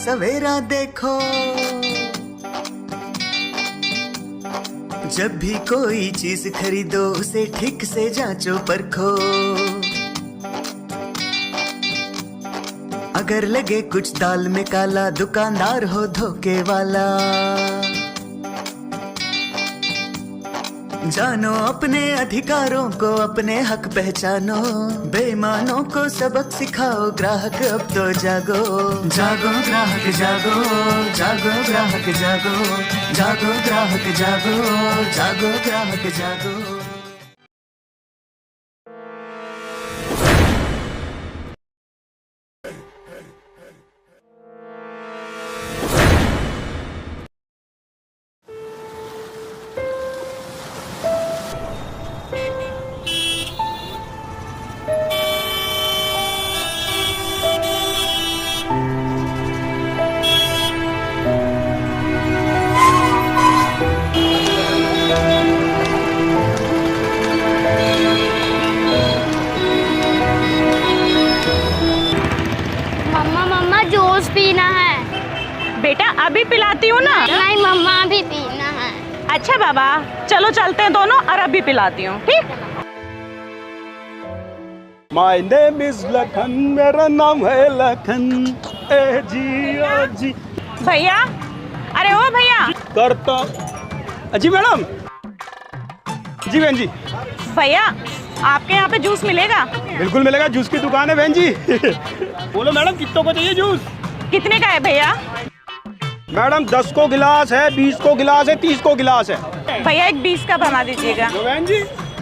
सवेरा देखो, जब भी कोई चीज खरीदो उसे ठीक से जांचो परखो। अगर लगे कुछ दाल में काला, दुकानदार हो धोखे वाला। जानो अपने अधिकारों को, अपने हक पहचानो, बेईमानों को सबक सिखाओ, ग्राहक अब तो जागो। जागो ग्राहक जागो, जागो ग्राहक जागो, जागो ग्राहक जागो, जागो ग्राहक जागो। जूस पीना है। बेटा अभी पिलाती हूँ ना। नहीं मम्मा अभी पीना है। अच्छा बाबा चलो चलते हैं दोनों, और अभी पिलाती हूँ, ठीक। My name is लखन, मेरा नाम है लखन। ए जी ओ जी। भैया, अरे ओ भैया। करता जी मैडम। जी बहन जी। भैया आपके यहाँ पे जूस मिलेगा? बिल्कुल मिलेगा, जूस की दुकान है बहन जी। बोलो मैडम कितनों को चाहिए जूस? कितने का है भैया? मैडम 10 को गिलास है, 20 को गिलास है, 30 को गिलास है। भैया एक 20 का बना दीजिएगा। बहन जी।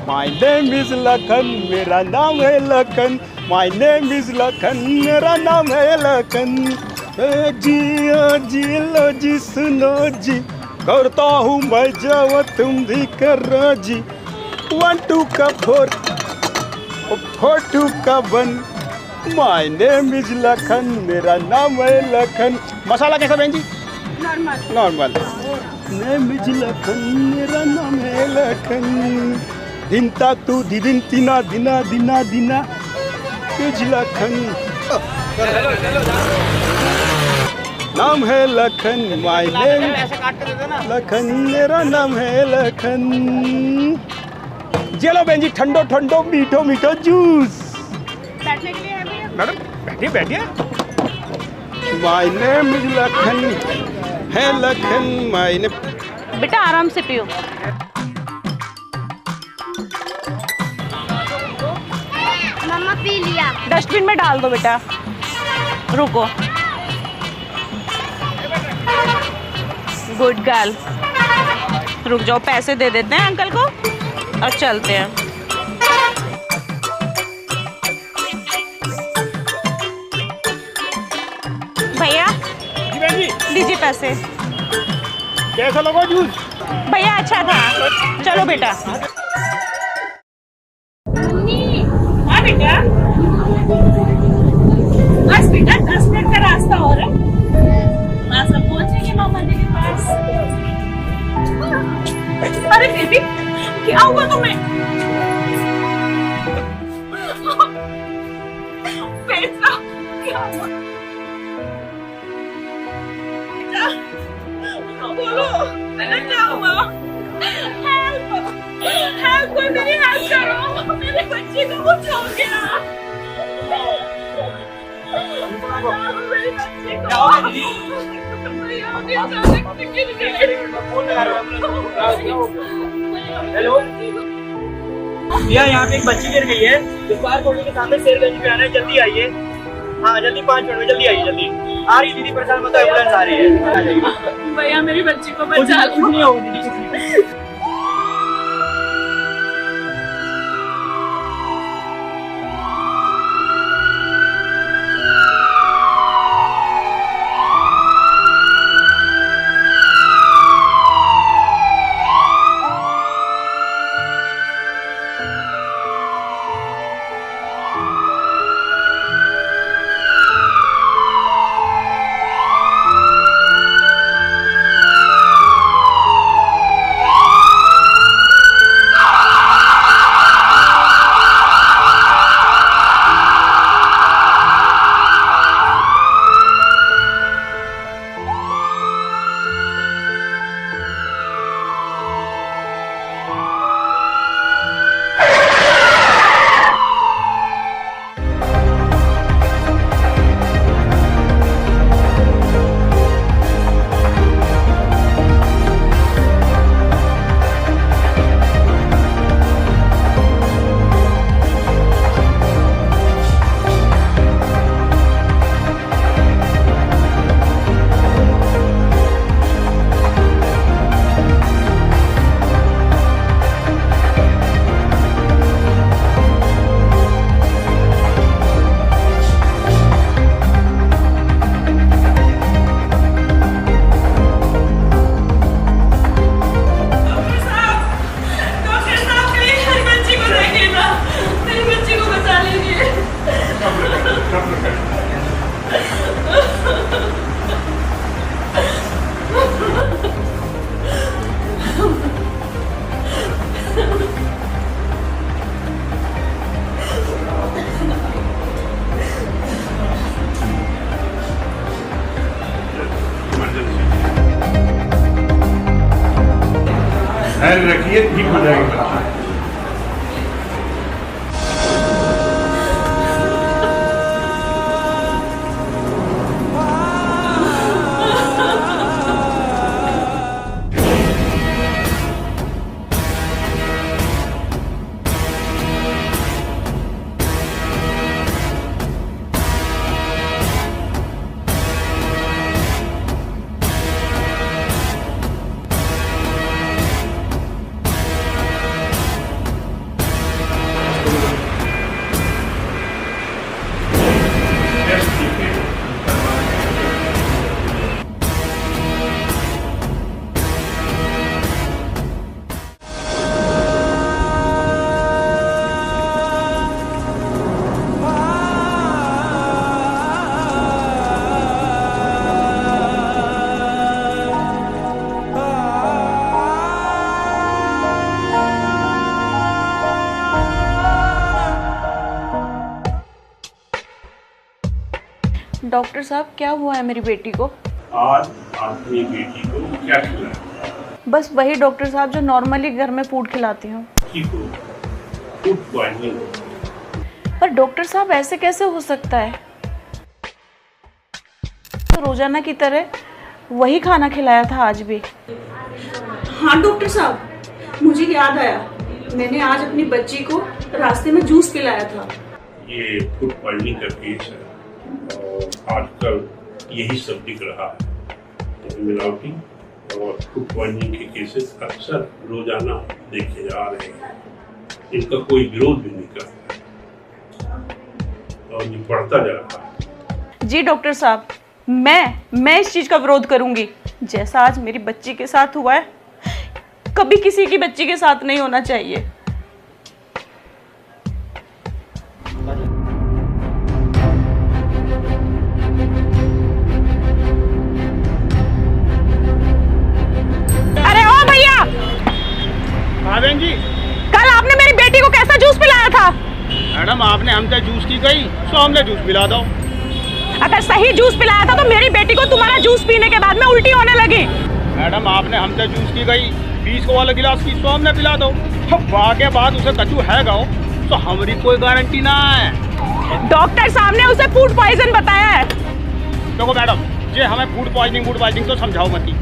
My name is लखन, मेरा नाम है Lakhan. My name is Lakhan, मेरा नाम है लखन। जी ओ जी लो जी सुनो जी, करता हूँ मैं जब तुम भी करो जी। 1 2 का 4 4 2 का 1। My name is लखन, मेरा नाम है लखन। मसाला कैसा बहन जी? नॉर्मल। नेम इज लखन, मेरा नाम है लखन। दिनता तू दिन तीना दिना दिना दिना इज लखन। नाम है लखन, माय नेम लखन, मेरा नाम है लखन। चलो बहन जी ठंडो ठंडो मीठो मीठो जूस। बैठने के लिए है भैया? मैडम बैठिए बैठिए। माय नेम इज लखन है लखन, माय नेम। बेटा आराम से पियो। मम्मा पी लिया। डस्टबिन में डाल दो बेटा। रुको। Good girl. रुक जाओ, पैसे दे देते हैं अंकल को और चलते हैं। भैया लीजिए पैसे। कैसा लगा जूस? भैया अच्छा था। चलो बेटा। हाँ बेटा, बस बेटा 10 मिनट का रास्ता और है, बस अब पहुंचेंगे मामा जी के पास। अरे बेबी क्या हुआ तुम्हें? बेटा क्या हुआ? बोलो बेटा क्या हुआ? हेल्प हेल्प, कोई मेरी हेल्प करो, मेरे बच्चे को कुछ हो गया। मेरे बच्चे को हेलो भैया, यहाँ पे एक बच्ची गिर गई है, इस बार कोटी के सामने शेरगंज पे आना है, जल्दी आइए। हाँ जल्दी, 5 मिनट में जल्दी आइए। जल्दी आ रही दीदी, परेशान मत, एम्बुलेंस आ रही है। भैया मेरी बच्ची को बचा लो। कुछ नहीं होगा दीदी, कुछ नहीं। धैर्य रखिए, ठीक हो जाएगी बच्चा। डॉक्टर साहब, क्या हुआ है मेरी बेटी को? आज आपने बेटी को क्या खिलाया? बस वही डॉक्टर साहब जो नॉर्मली घर में फूड खिलाती हूँ। ठीक हो, फूड पॉइजनिंग। पर डॉक्टर साहब ऐसे कैसे हो सकता है? तो रोजाना की तरह वही खाना खिलाया था आज भी। हाँ डॉक्टर साहब, मुझे याद आया, मैंने आज अपनी बच्ची को रास्ते में जूस पिलाया था। ये फूड पॉइजनिंग का केस है और आजकल यही सब दिख रहा है। मिलावटी और फूड पॉइजनिंग के केसेस अक्सर रोजाना देखे जा रहे हैं। इनका कोई विरोध भी नहीं करता और ये बढ़ता जा रहा है। जी डॉक्टर साहब, मैं इस चीज का विरोध करूंगी। जैसा आज मेरी बच्ची के साथ हुआ है, कभी किसी की बच्ची के साथ नहीं होना चाहिए। हाँ बहन जी, कल आपने मेरी बेटी को कैसा जूस पिलाया था? मैडम आपने हमसे जूस की गई तो हमने जूस पिला दो। अगर सही जूस पिलाया था तो मेरी बेटी को तुम्हारा जूस पीने के बाद में उल्टी होने लगी। मैडम आपने हमसे जूस की गई 20 वाला गिलास की तो हमने पिला दो। के बाद उसे कचू है गाओ तो हमारी कोई गारंटी ना है। डॉक्टर साहब ने उसे फूड पॉइजन बताया है। देखो मैडम, ये हमें फूड पॉइजनिंग तो समझाओ मत।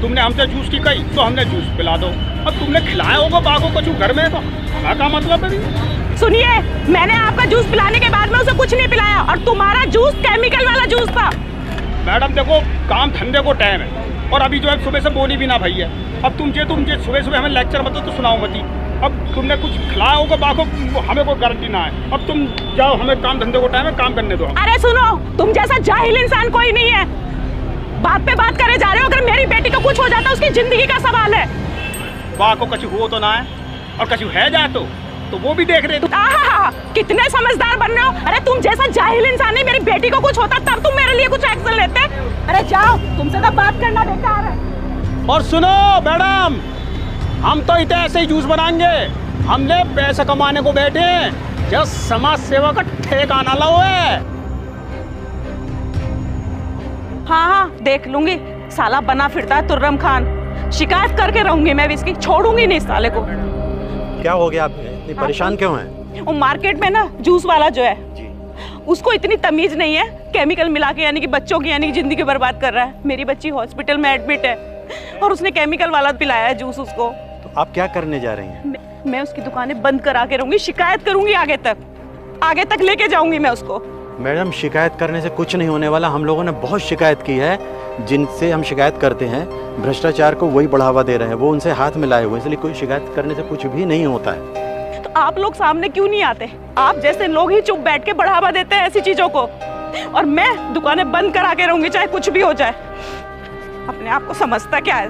तुमने हमसे जूस की कही तो हमने जूस पिला दो। अब तुमने खिलाया होगा बाघों कचू घर में, तो क्या मतलब है? सुनिए, मैंने आपका जूस पिलाने के बाद में उसे कुछ नहीं पिलाया और तुम्हारा जूस केमिकल वाला जूस था। मैडम देखो, काम धंधे को टाइम है और अभी जो है सुबह से बोली भी ना भाई है। अब तुम सुबह सुबह हमें लेक्चर मत तो सुनाओ मत। अब तुमने कुछ खिलाया होगा बाघों, हमें कोई गारंटी ना है। अब तुम जाओ, हमें काम धंधे को टाइम है, काम करने दो। अरे सुनो, तुम जैसा जाहिल इंसान कोई नहीं है। बात पे बात करे जा रहे हो। अगर मेरी बेटी को कुछ हो जाता है, उसकी जिंदगी का सवाल है। बाघ को कछु हो तो ना है, और कछु है जा तो वो भी देख रहे। कितने समझदार बन रहे हो। अरे तुम जैसा जाहिल इंसान नहीं, मेरी बेटी को कुछ होता तब तुम मेरे लिए कुछ एक्शन लेते। अरे जाओ, तुमसे तो बात करना बेकार है। और सुनो मैडम, हम तो इतने ऐसे ही जूस बनाएंगे। हमने पैसा कमाने को बैठे, जो समाज सेवा का ठेकाना लो है। हाँ, देख लूंगी। साला बना फिरता है तुर्रम खान। शिकायत करके रहूंगी मैं भी इसकी, छोड़ूंगी नहीं इस साले को। क्या हो गया, आप इतनी परेशान क्यों हैं? वो मार्केट में ना जूस वाला जो है जी, उसको इतनी तमीज नहीं है। केमिकल मिला के यानी कि बच्चों की यानी कि जिंदगी बर्बाद कर रहा है। मेरी बच्ची हॉस्पिटल में एडमिट है और उसने केमिकल वाला पिलाया है जूस उसको। तो आप क्या करने जा रही हैं? मैं उसकी दुकानें बंद करा के रहूंगी, शिकायत करूंगी आगे तक लेके जाऊंगी मैं उसको। मैडम, शिकायत करने से कुछ नहीं होने वाला। हम लोगों ने बहुत शिकायत की है। जिनसे हम शिकायत करते हैं भ्रष्टाचार को वही बढ़ावा दे रहे हैं, वो उनसे हाथ मिलाए हुए, इसलिए कोई शिकायत करने से कुछ भी नहीं होता है। तो आप लोग सामने क्यों नहीं आते? आप जैसे लोग ही चुप बैठ के बढ़ावा देते हैं ऐसी चीजों को, और मैं दुकानें बंद करा के रहूंगी चाहे कुछ भी हो जाए। अपने आप को समझता क्या है?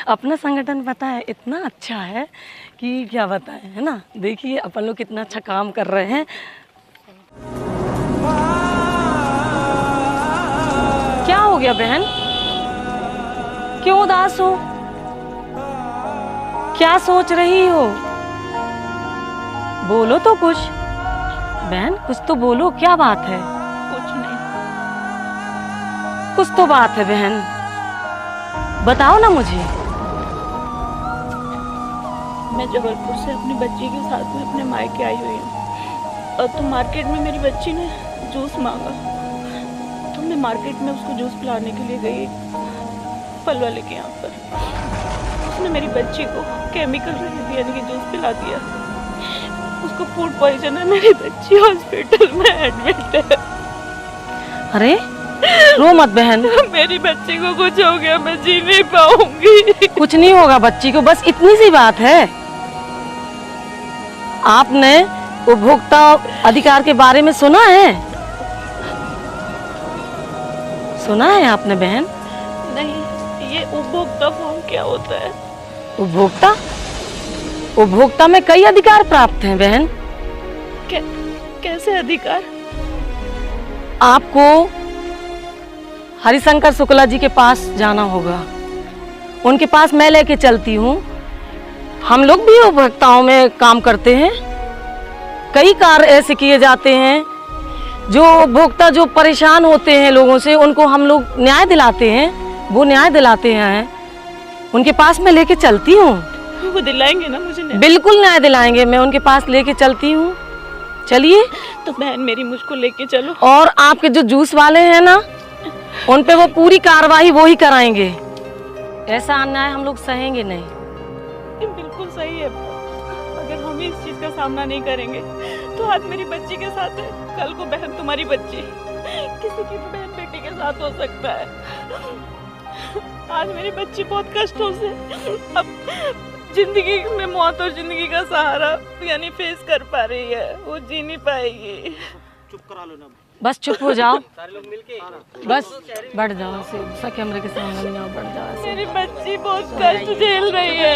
अपना संगठन पता है इतना अच्छा है कि क्या बताएं, है ना। देखिए अपन लोग कितना अच्छा काम कर रहे हैं। क्या हो गया बहन, क्यों उदास हो? क्या सोच रही हो? बोलो तो कुछ बहन, कुछ तो बोलो, क्या बात है? कुछ नहीं। कुछ तो बात है बहन, बताओ ना मुझे। मैं जबलपुर से अपनी बच्ची के साथ में अपने मायके आई हुई हूँ, और तो मार्केट में मेरी बच्ची ने जूस मांगा, तो मैं मार्केट में उसको जूस पिलाने के लिए गई फल वाले के यहाँ पर। उसने मेरी बच्ची को केमिकल रहित यानी कि जूस पिला दिया। उसको फूड पॉइजन है, मेरी बच्ची हॉस्पिटल में एडमिट है। अरे रो मत बहन, मेरी बच्ची को कुछ हो गया, मैं जी नहीं पाऊंगी। कुछ नहीं होगा बच्ची को, बस इतनी सी बात है। आपने उपभोक्ता अधिकार के बारे में सुना है? सुना है आपने बहन? नहीं, ये उपभोक्ता फॉर्म क्या होता है? उपभोक्ता, उपभोक्ता में कई अधिकार प्राप्त हैं बहन। कैसे अधिकार? आपको हरिशंकर शुक्ला जी के पास जाना होगा, उनके पास मैं लेके चलती हूँ। हम लोग भी उपभोक्ताओं में काम करते हैं, कई कार्य ऐसे किए जाते हैं जो उपभोक्ता जो परेशान होते हैं लोगों से, उनको हम लोग न्याय दिलाते हैं, वो न्याय दिलाते हैं। उनके पास मैं लेके चलती हूँ। वो दिलाएंगे ना मुझे न्याय? बिल्कुल न्याय दिलाएंगे, मैं उनके पास लेके चलती हूँ। चलिए। तो बहन मेरी मुझको लेके चलो। और आपके जो जूस वाले हैं ना, उन पे वो पूरी कार्रवाई वो ही कराएंगे। ऐसा अन्याय हम लोग सहेंगे नहीं। ये बिल्कुल सही है। अगर हम इस चीज का सामना नहीं करेंगे तो आज मेरी बच्ची के साथ है, कल को बहन तुम्हारी बच्ची, किसी की भी बहन बेटी के साथ हो सकता है। आज मेरी बच्ची बहुत कष्टों से अब जिंदगी में मौत और जिंदगी का सहारा यानी फेस कर पा रही है, वो जी नहीं पाएगी। चुप करा लो ना, बस चुप हो जाओ। सारे लोग मिलके बस बढ़ जाओ ऐसे, कैमरे के सामने नहीं आओ, बढ़ जाओ ऐसे। मेरी बच्ची बहुत कष्ट झेल रही है।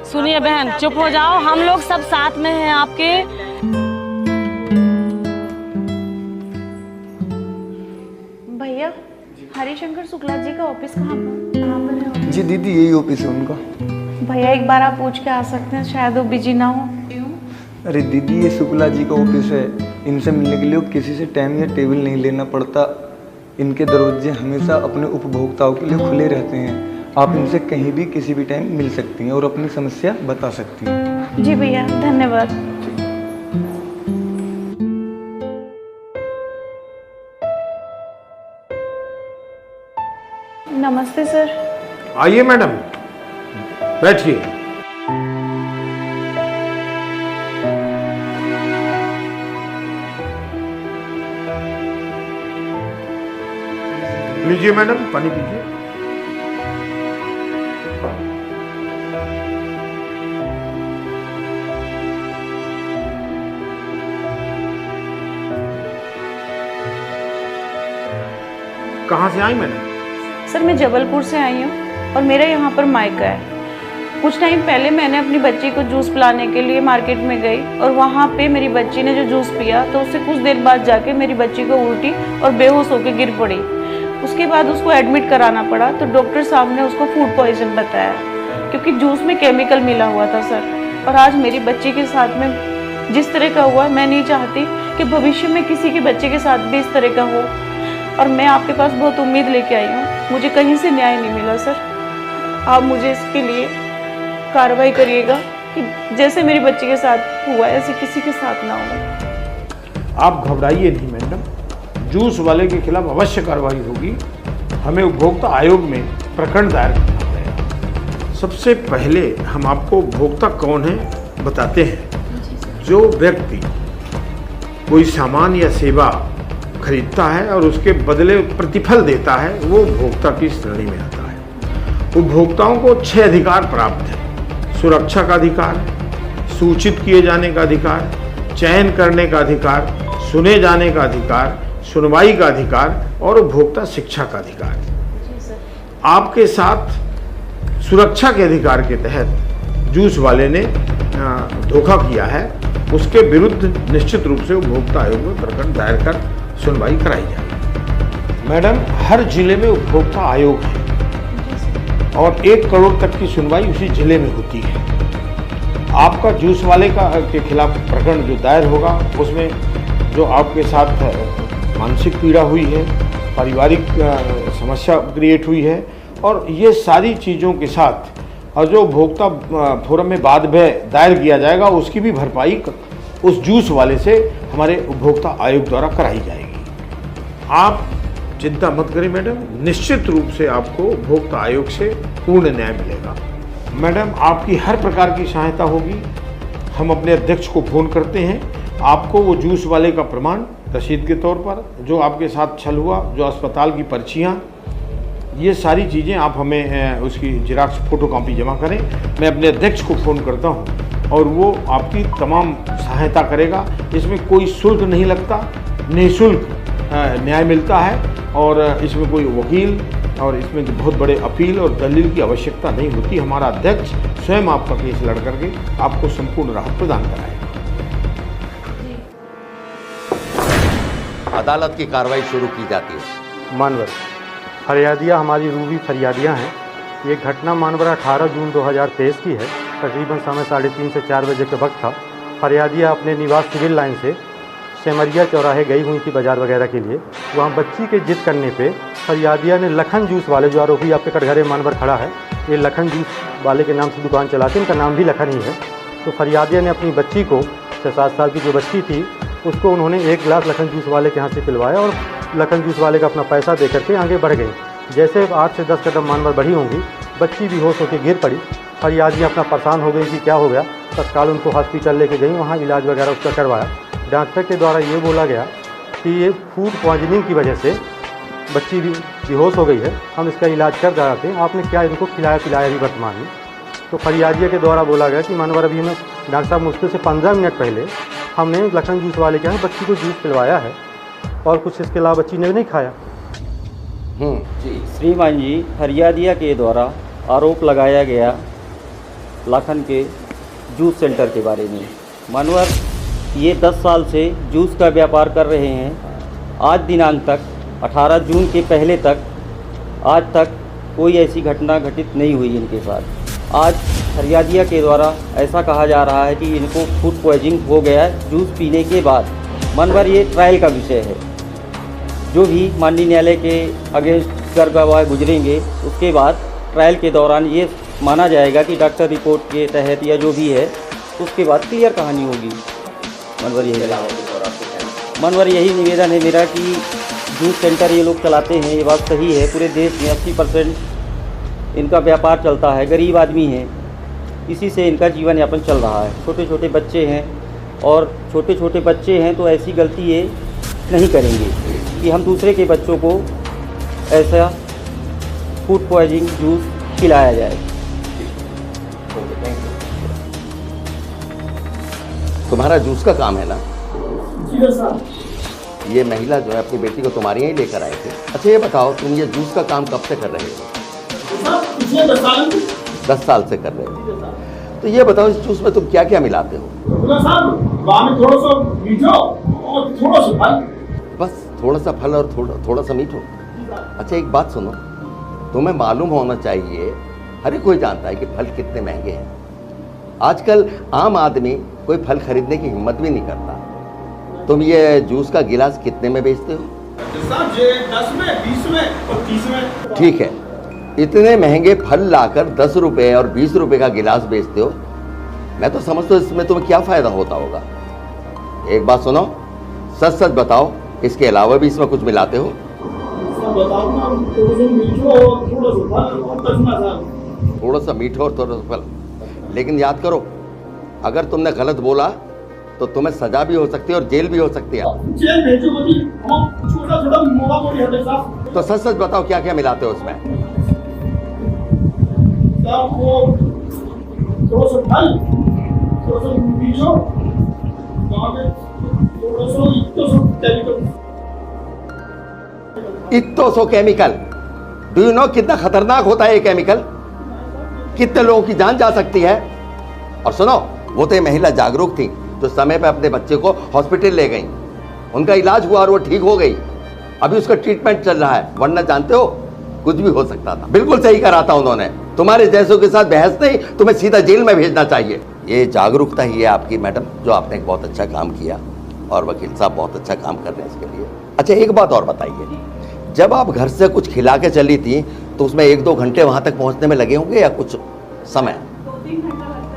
सुनिए बहन, चुप हो जाओ, हम लोग सब साथ में हैं आपके। भैया, हरिशंकर शुक्ला जी का ऑफिस कहाँ पर है? जी दीदी, यही ऑफिस है उनका। भैया एक बार आप पूछ के आ सकते हैं, शायद वो बिजी ना हो। अरे दीदी, ये शुक्ला जी का ऑफिस है, इनसे मिलने के लिए किसी से टाइम या टेबल नहीं लेना पड़ता। इनके दरवाजे हमेशा अपने उपभोक्ताओं के लिए खुले रहते हैं। आप इनसे कहीं भी किसी भी टाइम मिल सकती हैं और अपनी समस्या बता सकती हैं। जी भैया, धन्यवाद। नमस्ते सर। आइए मैडम, बैठिए। लीजिए मैडम, पानी पीजिए। कहाँ से आई मैडम? सर मैं जबलपुर से आई हूँ और मेरा यहाँ पर मायका है। कुछ टाइम पहले मैंने अपनी बच्ची को जूस पिलाने के लिए मार्केट में गई और वहाँ पे मेरी बच्ची ने जो जूस पिया तो उससे कुछ देर बाद जाके मेरी बच्ची को उल्टी और बेहोश होकर गिर पड़ी। उसके बाद उसको एडमिट कराना पड़ा तो डॉक्टर साहब ने उसको फूड पॉइजन बताया, क्योंकि जूस में केमिकल मिला हुआ था सर। और आज मेरी बच्ची के साथ में जिस तरह का हुआ, मैं नहीं चाहती कि भविष्य में किसी के बच्चे के साथ भी इस तरह का हो। और मैं आपके पास बहुत उम्मीद लेके आई हूँ, मुझे कहीं से न्याय नहीं मिला सर। आप मुझे इसके लिए कार्रवाई करिएगा कि जैसे मेरी बच्ची के साथ हुआ ऐसे किसी के साथ ना हो। आप घबराइए नहीं मैडम, जूस वाले के खिलाफ अवश्य कार्रवाई होगी। हमें उपभोक्ता आयोग में प्रकरण दायर करना पड़ेगा। सबसे पहले हम आपको उपभोक्ता कौन है बताते हैं। जो व्यक्ति कोई सामान या सेवा खरीदता है और उसके बदले प्रतिफल देता है, वो उपभोक्ता की श्रेणी में आता है। उपभोक्ताओं को 6 अधिकार प्राप्त है। सुरक्षा का अधिकार, सूचित किए जाने का अधिकार, चयन करने का अधिकार, सुने जाने का अधिकार, सुनवाई का अधिकार और उपभोक्ता शिक्षा का अधिकार। आपके साथ सुरक्षा के अधिकार के तहत जूस वाले ने धोखा किया है, उसके विरुद्ध निश्चित रूप से उपभोक्ता आयोग में प्रकरण दायर कर सुनवाई कराई जाएगी। मैडम, हर जिले में उपभोक्ता आयोग है और 1 करोड़ तक की सुनवाई उसी जिले में होती है। आपका जूस वाले के खिलाफ प्रकरण जो दायर होगा, उसमें जो आपके साथ मानसिक पीड़ा हुई है, पारिवारिक समस्या क्रिएट हुई है, और ये सारी चीज़ों के साथ और जो उपभोक्ता फोरम में बाद में दायर किया जाएगा उसकी भी भरपाई उस जूस वाले से हमारे उपभोक्ता आयोग द्वारा कराई जाएगी। आप चिंता मत करें मैडम, निश्चित रूप से आपको उपभोक्ता आयोग से पूर्ण न्याय मिलेगा। मैडम, आपकी हर प्रकार की सहायता होगी। हम अपने अध्यक्ष को फ़ोन करते हैं, आपको वो जूस वाले का प्रमाण रसीद के तौर पर, जो आपके साथ छल हुआ, जो अस्पताल की पर्चियाँ, ये सारी चीज़ें आप हमें उसकी जिराक्स फोटोकॉपी जमा करें। मैं अपने अध्यक्ष को फ़ोन करता हूँ और वो आपकी तमाम सहायता करेगा। इसमें कोई शुल्क नहीं लगता, निःशुल्क न्याय मिलता है, और इसमें कोई वकील और इसमें बहुत बड़े अपील और दलील की आवश्यकता नहीं होती। हमारा अध्यक्ष स्वयं आपका केस लड़ करके आपको संपूर्ण राहत प्रदान कराएगा। अदालत की कार्रवाई शुरू की जाती है। मानवर फरियादियाँ हमारी रूबी फरियादियाँ हैं। ये घटना मानवर 18 जून 2023 की है। तकरीबन समय 3:30 से 4 बजे के वक्त था। फरियादियाँ अपने निवास सिविल लाइन से सेमरिया चौराहे गई हुई थी बाज़ार वगैरह के लिए। वहाँ बच्ची के जिद करने पे फरियादिया ने लखन जूस वाले, जो आरोपी आपके कटघरे मानवर खड़ा है, ये लखन जूस वाले के नाम से दुकान चलाते हैं, इनका नाम भी लखन ही है। तो फरियादिया ने अपनी बच्ची को, 6-7 साल की जो बच्ची थी, उसको उन्होंने 1 गिलास लखन जूस वाले के यहाँ से पिलवाया और लखन जूस वाले का अपना पैसा दे करके आगे बढ़ गई। जैसे 8 से 10 कदम मानवर बढ़ी होंगी, बच्ची बेहोश होकर गिर पड़ी। फरियादियाँ अपना परेशान हो गई कि क्या हो गया। तत्काल उनको हॉस्पिटल लेके गई, वहाँ इलाज वगैरह उसका करवाया। डॉक्टर के द्वारा ये बोला गया कि ये फूड पॉइजनिंग की वजह से बच्ची भी बेहोश हो गई है, हम इसका इलाज कर रहे थे, आपने क्या इनको खिलाया पिलाया अभी वर्तमान में। तो फरियादिया के द्वारा बोला गया कि मानवर अभी हमें डॉक्टर साहब मुश्किल से 15 मिनट पहले हमने लखन जूस वाले के यहाँ बच्ची को जूस पिलवाया है और कुछ इसके अलावा बच्ची ने भी नहीं खाया। जी श्रीमान जी, फरियादिया के द्वारा आरोप लगाया गया लखन के जूस सेंटर के बारे में। मानवर ये 10 साल से जूस का व्यापार कर रहे हैं। आज दिनांक तक 18 जून के पहले तक आज तक कोई ऐसी घटना घटित नहीं हुई इनके साथ। आज फरियादिया के द्वारा ऐसा कहा जा रहा है कि इनको फूड पॉइजनिंग हो गया जूस पीने के बाद। मानवर ये ट्रायल का विषय है, जो भी माननीय न्यायालय के अगेंस्ट गवाह गुजरेंगे उसके बाद ट्रायल के दौरान ये माना जाएगा कि डॉक्टर रिपोर्ट के तहत या जो भी है उसके बाद क्लियर कहानी होगी। मनवर यही निवेदन है मेरा कि जूस सेंटर ये लोग चलाते हैं, ये बात सही है। पूरे देश में 80% इनका व्यापार चलता है, गरीब आदमी हैं, इसी से इनका जीवन यापन चल रहा है। छोटे छोटे बच्चे हैं और छोटे छोटे बच्चे हैं तो ऐसी गलती ये नहीं करेंगे कि हम दूसरे के बच्चों को ऐसा फूड पॉइजनिंग जूस खिलाया जाए। तुम्हारा जूस का काम है ना? जी सर। ये महिला जो है अपनी बेटी को तुम्हारे यहाँ लेकर आए थे। अच्छा ये बताओ, तुम ये जूस का काम कब से कर रहे हो? पिछले 10 साल 10 साल से कर रहे हो। तो ये बताओ, इस जूस में तुम क्या क्या मिलाते हो? थोड़ा सा मीठा और थोड़ा सा फल। बस थोड़ा सा फल और थोड़ा सा मीठो। अच्छा एक बात सुनो, तुम्हें मालूम होना चाहिए, हर कोई जानता है कि फल कितने महंगे हैं। आजकल आम आदमी कोई फल खरीदने की हिम्मत भी नहीं करता। तुम ये जूस का गिलास कितने में बेचते हो? 10 में, 20 में और 30 में। ठीक है, इतने महंगे फल लाकर 10 रुपए और 20 रुपए का गिलास बेचते हो। मैं तो समझता हूँ इसमें तुम्हें क्या फायदा होता होगा। एक बात सुनो, सच सच बताओ, इसके अलावा भी इसमें कुछ मिलाते हो? थोड़ा सा मीठा और थोड़ा सा फल। लेकिन याद करो, अगर तुमने गलत बोला तो तुम्हें सजा भी हो सकती है और जेल भी हो सकती है। तो सच सच बताओ क्या क्या मिलाते हो उसमें? इतो सो केमिकल। डू यू नो कितना खतरनाक होता है ये केमिकल? कितने लोगों की जान जा सकती है। और सुनो, वो तो ये महिला जागरूक थी तो समय पे अपने बच्चे को हॉस्पिटल ले गई, उनका इलाज हुआ और वो ठीक हो गई। अभी उसका ट्रीटमेंट चल रहा है, वरना जानते हो कुछ भी हो सकता था। बिल्कुल सही करा था उन्होंने। तुम्हारे जैसों के साथ बहस नहीं, तुम्हें सीधा जेल में भेजना चाहिए। ये जागरूकता ही है आपकी मैडम, जो आपने एक बहुत अच्छा काम किया और वकील साहब बहुत अच्छा काम कर रहे हैं इसके लिए। अच्छा एक बात और बताइए, जब आप घर से कुछ खिला के चली थी तो उसमें 1-2 घंटे वहां तक पहुंचने में लगे होंगे या कुछ समय?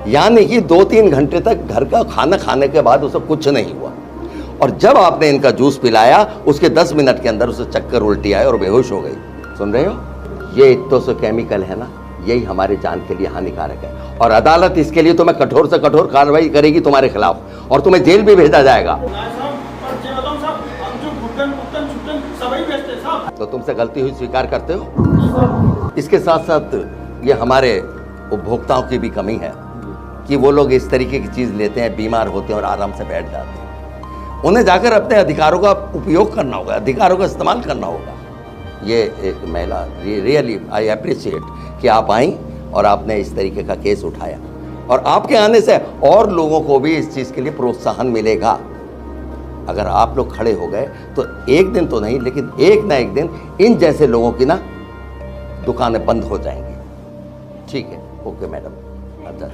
यानी कि 2-3 घंटे तक घर का खाना खाने के बाद उसे कुछ नहीं हुआ, और जब आपने इनका जूस पिलाया उसके 10 मिनट के अंदर उसे चक्कर उल्टी आए और बेहोश हो गई। सुन रहे हो? ये इतो से केमिकल है ना, यही हमारे जान के लिए हानिकारक है, और अदालत इसके लिए तुम्हें कठोर से कठोर कार्रवाई करेगी तुम्हारे खिलाफ, और तुम्हें जेल भी भेजा जाएगा। तो तुमसे गलती हुई स्वीकार करते हो? इसके साथ साथ ये हमारे उपभोक्ताओं की भी कमी है कि वो लोग इस तरीके की चीज लेते हैं, बीमार होते हैं और आराम से बैठ जाते हैं। उन्हें जाकर अपने अधिकारों का उपयोग करना होगा, अधिकारों का इस्तेमाल करना होगा। ये एक महिला, रियली आई अप्रिशिएट कि आप आई और आपने इस तरीके का केस उठाया, और आपके आने से और लोगों को भी इस चीज़ के लिए प्रोत्साहन मिलेगा। अगर आप लोग खड़े हो गए तो एक दिन तो नहीं, लेकिन एक ना एक दिन इन जैसे लोगों की ना दुकानें बंद हो जाएंगी। ठीक है, ओके मैडम। अच्छा,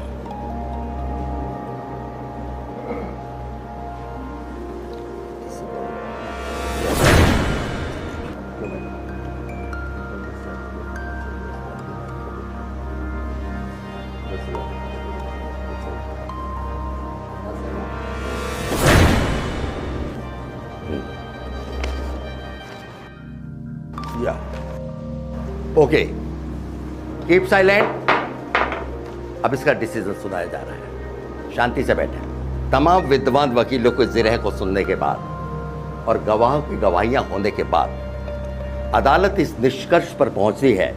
ओके, कीप साइलेंट। अब इसका डिसीजन सुनाया जा रहा है। शांति से बैठे। तमाम विद्वान वकीलों के जिरह को सुनने के बाद और गवाहों की गवाहियां होने के बाद अदालत इस निष्कर्ष पर पहुंची है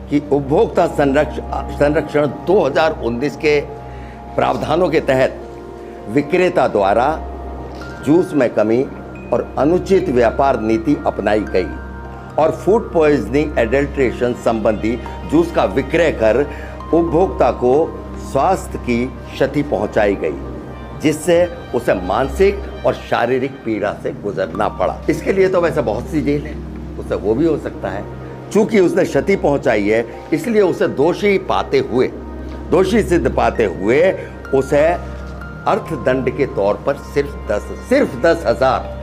कि उपभोक्ता संरक्षण 2019 के प्रावधानों के तहत विक्रेता द्वारा जूस में कमी और अनुचित व्यापार नीति अपनाई गई और फूड पॉइजनिंग एडल्ट्रेशन संबंधी जूस का विक्रय कर उपभोक्ता को स्वास्थ्य की क्षति पहुंचाई गई, जिससे उसे मानसिक और शारीरिक पीड़ा से गुजरना पड़ा। इसके लिए तो वैसे बहुत सी जेल है, उसे वो भी हो सकता है। चूंकि उसने क्षति पहुंचाई है, इसलिए उसे दोषी सिद्ध पाते हुए उसे अर्थदंड के तौर पर सिर्फ 10,000,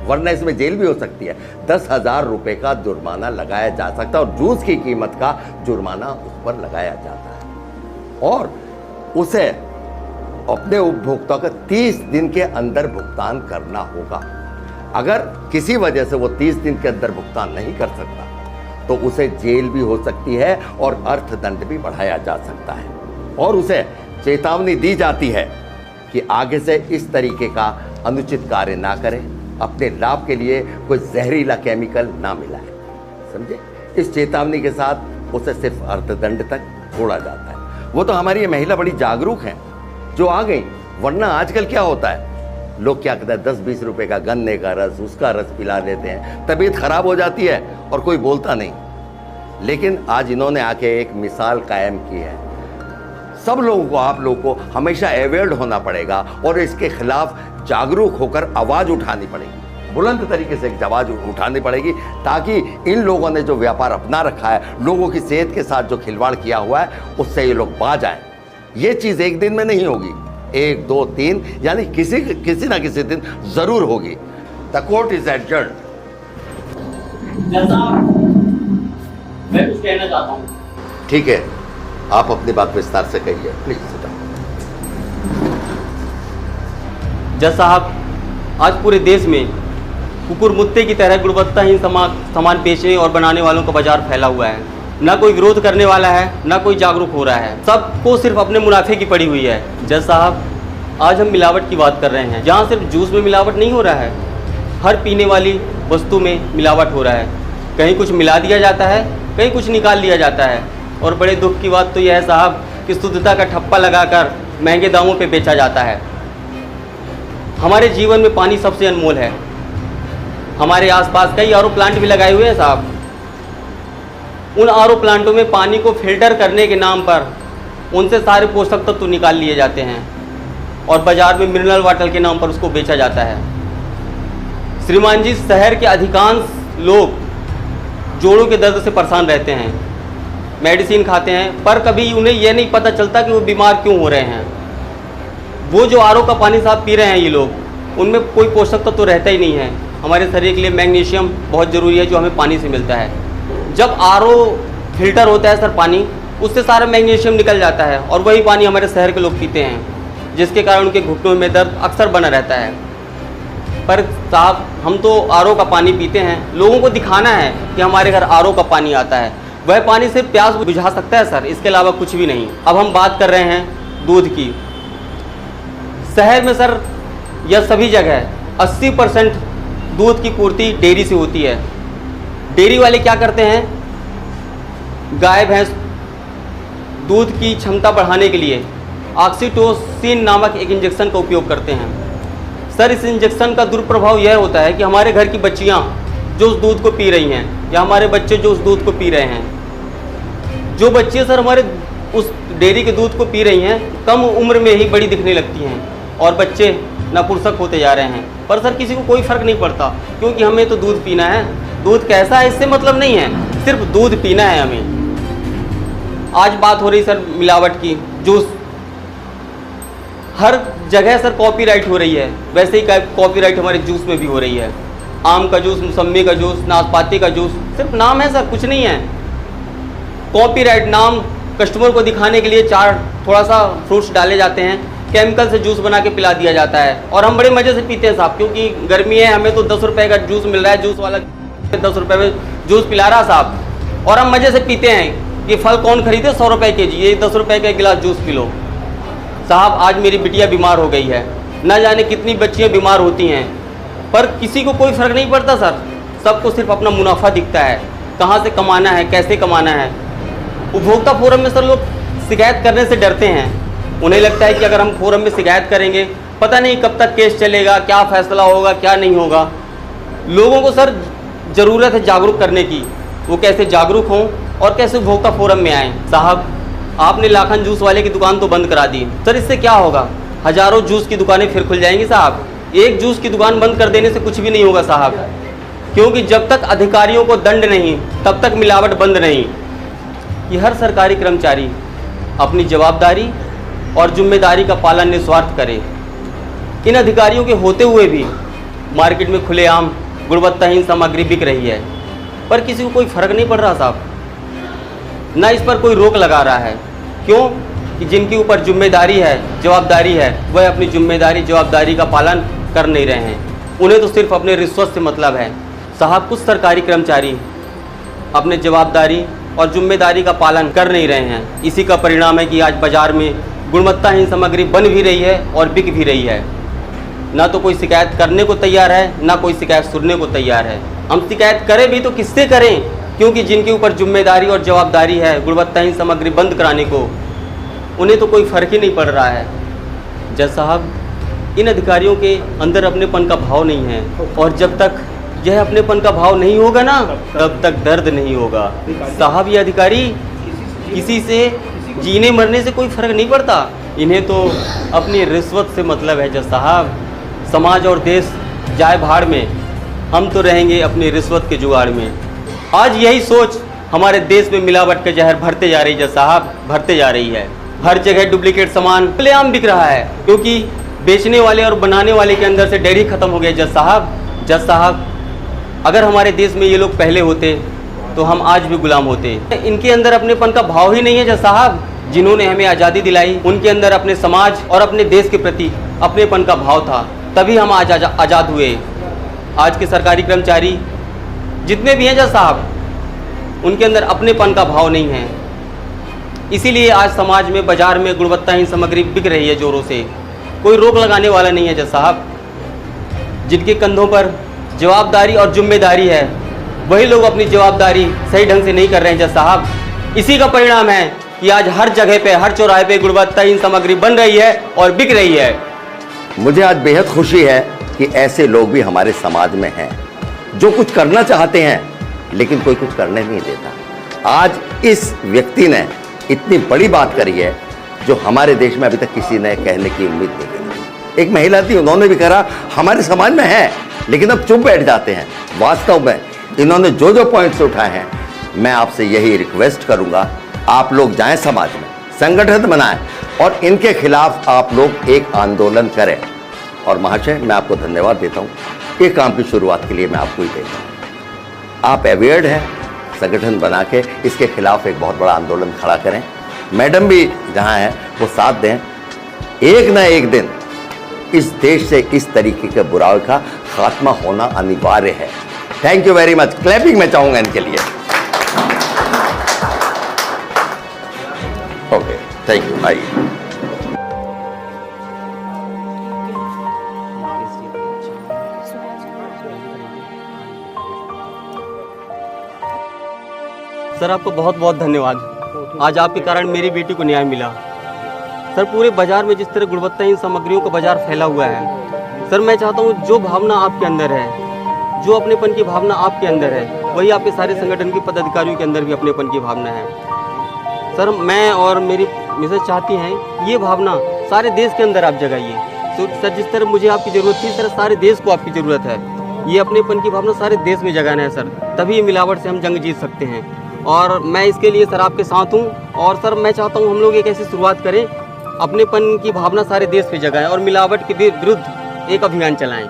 वरना इसमें जेल भी हो सकती है, 10,000 रुपए का जुर्माना लगाया जा सकता है, और जूस की कीमत का जुर्माना उस पर लगाया जाता है, और उसे अपने उपभोक्ता का 30 दिन के अंदर भुगतान करना होगा। अगर किसी वजह से वो 30 दिन के अंदर भुगतान नहीं कर सकता तो उसे जेल भी हो सकती है और अर्थदंड भी बढ़ाया जा सकता है, और उसे चेतावनी दी जाती है कि आगे से इस तरीके का अनुचित कार्य ना करें, अपने लाभ के लिए कोई जहरीला केमिकल ना मिलाए। समझे? इस चेतावनी के साथ उसे सिर्फ अर्थदंड तक छोड़ा जाता है। वो तो हमारी ये महिला बड़ी जागरूक है जो आ गई, वरना आजकल क्या होता है, लोग क्या कहते हैं 10-20 रुपए का गन्ने का रस, उसका रस पिला देते हैं, तबीयत खराब हो जाती है और कोई बोलता नहीं। लेकिन आज इन्होंने आके एक मिसाल कायम की है। सब लोगों को, आप लोगों को हमेशा अवेयर्ड होना पड़ेगा और इसके खिलाफ जागरूक होकर आवाज उठानी पड़ेगी, बुलंद तरीके से एक आवाज उठानी पड़ेगी, ताकि इन लोगों ने जो व्यापार अपना रखा है, लोगों की सेहत के साथ जो खिलवाड़ किया हुआ है, उससे ये लोग बाज आए। ये चीज एक दिन में नहीं होगी, 1, 2, 3 यानी किसी ना किसी दिन जरूर होगी। The court is adjourned. मैं कुछ कहना चाहता हूँ। ठीक है, आप अपनी बात विस्तार से कहिए, प्लीज। जज साहब, आज पूरे देश में कुकुर मुत्ते की तरह गुणवत्ताहीन सामान बेचने और बनाने वालों का बाजार फैला हुआ है। ना कोई विरोध करने वाला है, ना कोई जागरूक हो रहा है, सबको सिर्फ अपने मुनाफे की पड़ी हुई है। जज साहब, आज हम मिलावट की बात कर रहे हैं, जहाँ सिर्फ जूस में मिलावट नहीं हो रहा है, हर पीने वाली वस्तु में मिलावट हो रहा है। कहीं कुछ मिला दिया जाता है, कहीं कुछ निकाल लिया जाता है, और बड़े दुख की बात तो यह है साहब कि शुद्धता का ठप्पा लगाकर महंगे दामों पे बेचा जाता है। हमारे जीवन में पानी सबसे अनमोल है। हमारे आसपास कई आरओ प्लांट भी लगाए हुए हैं साहब। उन आरओ प्लांटों में पानी को फिल्टर करने के नाम पर उनसे सारे पोषक तत्व तो निकाल लिए जाते हैं और बाजार में मिनरल वाटर के नाम पर उसको बेचा जाता है। श्रीमान जी, शहर के अधिकांश लोग जोड़ों के दर्द से परेशान रहते हैं, मेडिसिन खाते हैं, पर कभी उन्हें यह नहीं पता चलता कि वो बीमार क्यों हो रहे हैं। वो जो आरओ का पानी साहब पी रहे हैं ये लोग, उनमें कोई पोषक तत्व तो रहता ही नहीं है। हमारे शरीर के लिए मैग्नीशियम बहुत ज़रूरी है, जो हमें पानी से मिलता है। जब आरओ फिल्टर होता है सर पानी, उससे सारा मैग्नीशियम निकल जाता है और वही पानी हमारे शहर के लोग पीते हैं, जिसके कारण उनके घुटनों में दर्द अक्सर बना रहता है। पर साहब, हम तो आरओ का पानी पीते हैं, लोगों को दिखाना है कि हमारे घर आरओ का पानी आता है। वह पानी सिर्फ प्यास बुझा सकता है सर, इसके अलावा कुछ भी नहीं। अब हम बात कर रहे हैं दूध की। शहर में सर या सभी जगह 80% दूध की पूर्ति डेयरी से होती है। डेयरी वाले क्या करते हैं, गाय भैंस दूध की क्षमता बढ़ाने के लिए ऑक्सीटोसिन नामक एक इंजेक्शन का उपयोग करते हैं। सर, इस इंजेक्शन का दुष्प्रभाव यह होता है कि हमारे घर की बच्चियां जो उस दूध को पी रही हैं या हमारे बच्चे जो उस दूध को पी रहे हैं, जो बच्चे सर हमारे उस डेयरी के दूध को पी रही हैं, कम उम्र में ही बड़ी दिखने लगती हैं और बच्चे नपुंसक होते जा रहे हैं। पर सर किसी को कोई फ़र्क नहीं पड़ता, क्योंकि हमें तो दूध पीना है। दूध कैसा है इससे मतलब नहीं है, सिर्फ दूध पीना है हमें। आज बात हो रही सर मिलावट की, जूस हर जगह सर कॉपीराइट हो रही है, वैसे ही कॉपीराइट हमारे जूस में भी हो रही है। आम का जूस, मौसम्मी का जूस, नाशपाती का जूस, सिर्फ नाम है सर, कुछ नहीं है। कॉपीराइट नाम कस्टमर को दिखाने के लिए थोड़ा सा फ्रूट्स डाले जाते हैं, केमिकल से जूस बना के पिला दिया जाता है और हम बड़े मज़े से पीते हैं साहब, क्योंकि गर्मी है, हमें तो 10 रुपये का जूस मिल रहा है, जूस वाला 10 रुपये में जूस पिला रहा साहब, और हम मज़े से पीते हैं। ये फल कौन खरीदे 100 रुपये के जी, ये 10 रुपये का एक गिलास जूस पी लो। साहब, आज मेरी बिटिया बीमार हो गई है, ना जाने कितनी बच्चियाँ बीमार होती हैं, पर किसी को कोई फ़र्क नहीं पड़ता सर। सबको सिर्फ अपना मुनाफा दिखता है, कहाँ से कमाना है, कैसे कमाना है। उपभोक्ता फोरम में सर लोग शिकायत करने से डरते हैं। उन्हें लगता है कि अगर हम फोरम में शिकायत करेंगे, पता नहीं कब तक केस चलेगा, क्या फ़ैसला होगा, क्या नहीं होगा। लोगों को सर ज़रूरत है जागरूक करने की, वो कैसे जागरूक हों और कैसे उपभोक्ता फोरम में आएँ। साहब, आपने लाखन जूस वाले की दुकान तो बंद करा दी सर, इससे क्या होगा? हज़ारों जूस की दुकानें फिर खुल जाएंगी साहब। एक जूस की दुकान बंद कर देने से कुछ भी नहीं होगा साहब, क्योंकि जब तक अधिकारियों को दंड नहीं, तब तक मिलावट बंद नहीं। कि हर सरकारी कर्मचारी अपनी जवाबदारी और जिम्मेदारी का पालन निस्वार्थ करे। इन अधिकारियों के होते हुए भी मार्केट में खुलेआम गुणवत्ताहीन सामग्री बिक रही है, पर किसी को कोई फ़र्क नहीं पड़ रहा साहब, ना इस पर कोई रोक लगा रहा है। क्यों? कि जिनके ऊपर जिम्मेदारी है, जवाबदारी है, वह अपनी जिम्मेदारी जवाबदारी का पालन कर नहीं रहे हैं। उन्हें तो सिर्फ अपने रिश्वत से मतलब है। साहब, कुछ सरकारी कर्मचारी अपने जवाबदारी और जिम्मेदारी का पालन कर नहीं रहे हैं। इसी का परिणाम है कि आज बाज़ार में गुणवत्ताहीन सामग्री बन भी रही है और बिक भी रही है। ना तो कोई शिकायत करने को तैयार है, ना कोई शिकायत सुनने को तैयार है। हम शिकायत करें भी तो किससे करें, क्योंकि जिनके ऊपर जिम्मेदारी और जवाबदारी है गुणवत्ताहीन सामग्री बंद कराने को, उन्हें तो कोई फ़र्क ही नहीं पड़ रहा है। जज साहब, इन अधिकारियों के अंदर अपनेपन का भाव नहीं है, और जब तक यह अपनेपन का भाव नहीं होगा ना, तब तक दर्द नहीं होगा। साहब, ये अधिकारी किसी से जीने मरने से कोई फ़र्क नहीं पड़ता, इन्हें तो अपनी रिश्वत से मतलब है। जज साहब, समाज और देश जाए भाड़ में, हम तो रहेंगे अपनी रिश्वत के जुगाड़ में। आज यही सोच हमारे देश में मिलावट के जहर भरते जा रही है जज साहब, भरते जा रही है। हर जगह डुप्लीकेट सामान खुलेआम बिक रहा है, क्योंकि बेचने वाले और बनाने वाले के अंदर से डेयरी खत्म हो गया। जज साहब, अगर हमारे देश में ये लोग पहले होते तो हम आज भी गुलाम होते। इनके अंदर अपनेपन का भाव ही नहीं है जज साहब। जिन्होंने हमें आज़ादी दिलाई, उनके अंदर अपने समाज और अपने देश के प्रति अपनेपन का भाव था, तभी हम आज आज़ाद हुए। आज के सरकारी कर्मचारी जितने भी हैं जज साहब, उनके अंदर अपनेपन का भाव नहीं है। इसीलिए आज समाज में, बाज़ार में गुणवत्ताहीन सामग्री बिक रही है ज़ोरों से। कोई रोक लगाने वाला नहीं है जज साहब। जिनके कंधों पर जवाबदारी और जिम्मेदारी है, वही लोग अपनी जवाबदारी सही ढंग से नहीं कर रहे हैं जज साहब। इसी का परिणाम है कि आज हर जगह पे, हर चौराहे पे गुणवत्ताहीन सामग्री बन रही है और बिक रही है। मुझे आज बेहद खुशी है कि ऐसे लोग भी हमारे समाज में हैं, जो कुछ करना चाहते हैं लेकिन कोई कुछ करने नहीं देता। आज इस व्यक्ति ने इतनी बड़ी बात करी है जो हमारे देश में अभी तक किसी ने कहने की उम्मीद नहीं करी। एक महिला थी, उन्होंने भी कहा हमारे समाज में है, लेकिन अब चुप बैठ जाते हैं। वास्तव में इन्होंने जो जो पॉइंट्स उठाए हैं, मैं आपसे यही रिक्वेस्ट करूंगा, आप लोग जाएं समाज में, संगठन बनाएं और इनके खिलाफ आप लोग एक आंदोलन करें। और महाशय, मैं आपको धन्यवाद देता हूं। ये काम की शुरुआत के लिए मैं आपको ही देता। आप अवेयर्ड हैं, संगठन बना के इसके खिलाफ एक बहुत बड़ा आंदोलन खड़ा करें। मैडम भी जहां हैं वो साथ दें। एक ना एक दिन इस देश से इस तरीके के बुराई का खात्मा होना अनिवार्य है। Thank you very much. Clapping मैं चाहूंगा इनके लिए। Okay, thank you. आइए। सर आपको बहुत बहुत धन्यवाद। आज आपके कारण मेरी बेटी को न्याय मिला। सर पूरे बाजार में जिस तरह गुणवत्ताहीन सामग्रियों का बाजार फैला हुआ है, सर मैं चाहता हूँ जो भावना आपके अंदर है, जो अपनेपन की भावना आपके अंदर है, वही आपके सारे संगठन के पदाधिकारियों के अंदर भी अपनेपन की भावना है। सर मैं और मेरी मिसेज चाहती हैं ये भावना सारे देश के अंदर आप जगाइए। तो सर जिस तरह मुझे आपकी ज़रूरत थी, सर सारे देश को आपकी ज़रूरत है। ये अपनेपन की भावना सारे देश में जगाना है सर, तभी मिलावट से हम जंग जीत सकते हैं। और मैं इसके लिए सर आपके साथ हूँ। और सर मैं चाहता हूँ हम लोग एक ऐसी शुरुआत करें, अपनेपन की भावना सारे देश पे जगाएं और मिलावट के विरुद्ध एक अभियान चलाएं।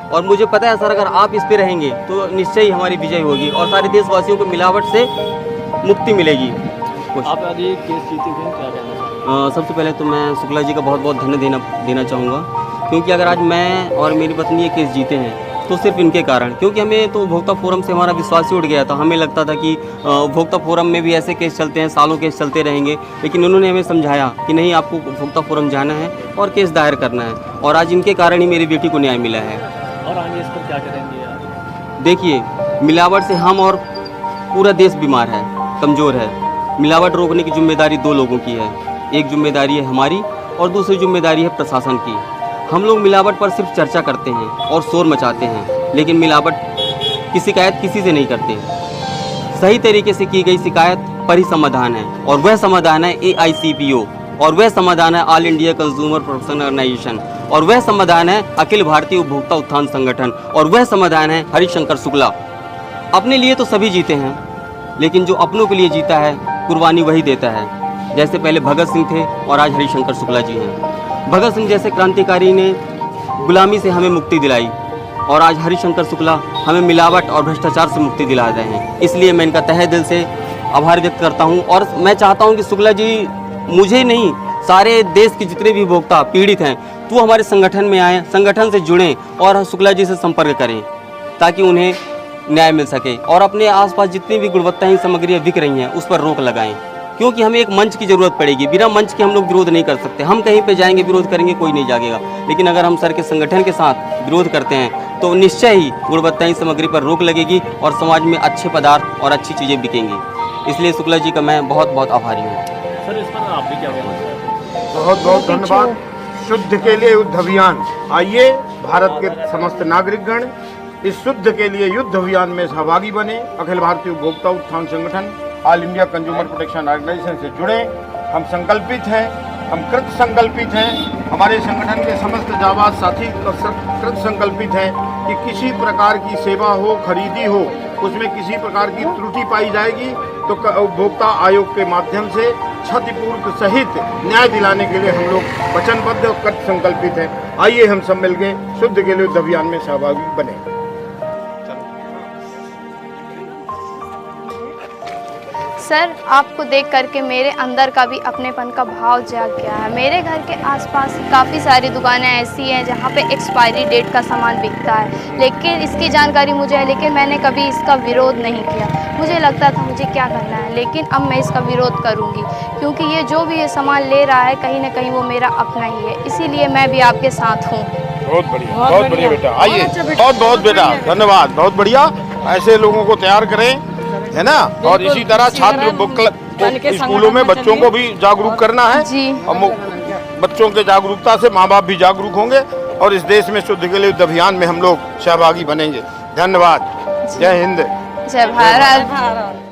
और मुझे पता है सर अगर आप इस पे रहेंगे तो निश्चय ही हमारी विजय होगी और सारे देशवासियों को मिलावट से मुक्ति मिलेगी। आप आज ये केस जीते थे, क्या कहना चाहेंगे? सबसे पहले तो मैं शुक्ला जी का बहुत बहुत धन्य देना चाहूँगा, क्योंकि अगर आज मैं और मेरी पत्नी ये केस जीते हैं तो सिर्फ इनके कारण, क्योंकि हमें तो उपभोक्ता फोरम से हमारा विश्वास ही उठ गया था। हमें लगता था कि उपभोक्ता फोरम में भी ऐसे केस चलते हैं, सालों केस चलते रहेंगे, लेकिन उन्होंने हमें समझाया कि नहीं आपको उपभोक्ता फोरम जाना है और केस दायर करना है। और आज इनके कारण ही मेरी बेटी को न्याय मिला है। और आगे इस पर क्या करेंगे आप? देखिए मिलावट से हम और पूरा देश बीमार है, कमज़ोर है। मिलावट रोकने की जिम्मेदारी दो लोगों की है, एक जिम्मेदारी है हमारी और दूसरी जिम्मेदारी है प्रशासन की। हम लोग मिलावट पर सिर्फ चर्चा करते हैं और शोर मचाते हैं, लेकिन मिलावट की शिकायत किसी से नहीं करते। सही तरीके से की गई शिकायत पर ही समाधान है, और वह समाधान है AICPO, और वह समाधान है All India Consumer Protection Organisation, और वह समाधान है अखिल भारतीय उपभोक्ता उत्थान संगठन, और वह समाधान है हरिशंकर शुक्ला। अपने लिए तो सभी जीते हैं, लेकिन जो अपनों के लिए जीता है कुर्बानी वही देता है। जैसे पहले भगत सिंह थे और आज हरिशंकर शुक्ला जी हैं। भगत सिंह जैसे क्रांतिकारी ने गुलामी से हमें मुक्ति दिलाई और आज हरिशंकर शुक्ला हमें मिलावट और भ्रष्टाचार से मुक्ति दिला रहे हैं। इसलिए मैं इनका तहे दिल से आभार व्यक्त करता हूं और मैं चाहता हूं कि शुक्ला जी मुझे नहीं, सारे देश के जितने भी उपभोक्ता पीड़ित हैं तो हमारे संगठन में आएँ, संगठन से जुड़ें और शुक्ला जी से संपर्क करें ताकि उन्हें न्याय मिल सके और अपने आसपास जितनी भी गुणवत्ताहीन सामग्रियाँ बिक रही हैं उस पर रोक लगाएं, क्योंकि हमें एक मंच की ज़रूरत पड़ेगी। बिना मंच के हम लोग विरोध नहीं कर सकते। हम कहीं पे जाएंगे विरोध करेंगे, कोई नहीं जागेगा, लेकिन अगर हम सर के संगठन के साथ विरोध करते हैं तो निश्चय ही गुणवत्ताहीन सामग्री पर रोक लगेगी और समाज में अच्छे पदार्थ और अच्छी चीज़ें बिकेंगी। इसलिए शुक्ला जी का मैं बहुत बहुत आभारी हूँ। सर इस पर आप भी क्या कहना चाहते हैं? बहुत बहुत धन्यवाद। शुद्ध के लिए युद्ध अभियान, आइए भारत के समस्त नागरिकगण इस शुद्ध के लिए युद्ध अभियान में सहभागी बने। अखिल भारतीय उपभोक्ता उत्थान संगठन All India Consumer Protection Organisation से जुड़े। हम संकल्पित हैं, हम कृत संकल्पित हैं, हमारे संगठन के समस्त जाबाज साथी कृत संकल्पित हैं कि किसी प्रकार की सेवा हो, खरीदी हो, उसमें किसी प्रकार की त्रुटि पाई जाएगी तो उपभोक्ता आयोग के माध्यम से क्षतिपूर्ति सहित न्याय दिलाने के लिए हम लोग वचनबद्ध और कृत संकल्पित हैं। आइए हम सब मिलकर शुद्ध के लिए युद्ध अभियान में सहभागी बने। सर आपको देख करके मेरे अंदर का भी अपनेपन का भाव जाग गया है। मेरे घर के आसपास काफ़ी सारी दुकानें ऐसी हैं जहाँ पे एक्सपायरी डेट का सामान बिकता है, लेकिन इसकी जानकारी मुझे है, लेकिन मैंने कभी इसका विरोध नहीं किया। मुझे लगता था मुझे क्या करना है, लेकिन अब मैं इसका विरोध करूँगी, क्योंकि ये जो भी ये सामान ले रहा है कहीं ना कहीं वो मेरा अपना ही है। इसीलिए मैं भी आपके साथ हूँ। बहुत बढ़िया, बहुत बढ़िया बेटा। आइए, बहुत बहुत बेटा धन्यवाद, बहुत बढ़िया। ऐसे लोगों को तैयार करें, है ना। और इसी तरह छात्र स्कूलों में बच्चों को भी जागरूक करना है जी। और बच्चों के जागरूकता से माँ बाप भी जागरूक होंगे और इस देश में शुद्ध के लिए युद्ध अभियान में हम लोग सहभागी बनेंगे। धन्यवाद। जय हिंद, जय भारत।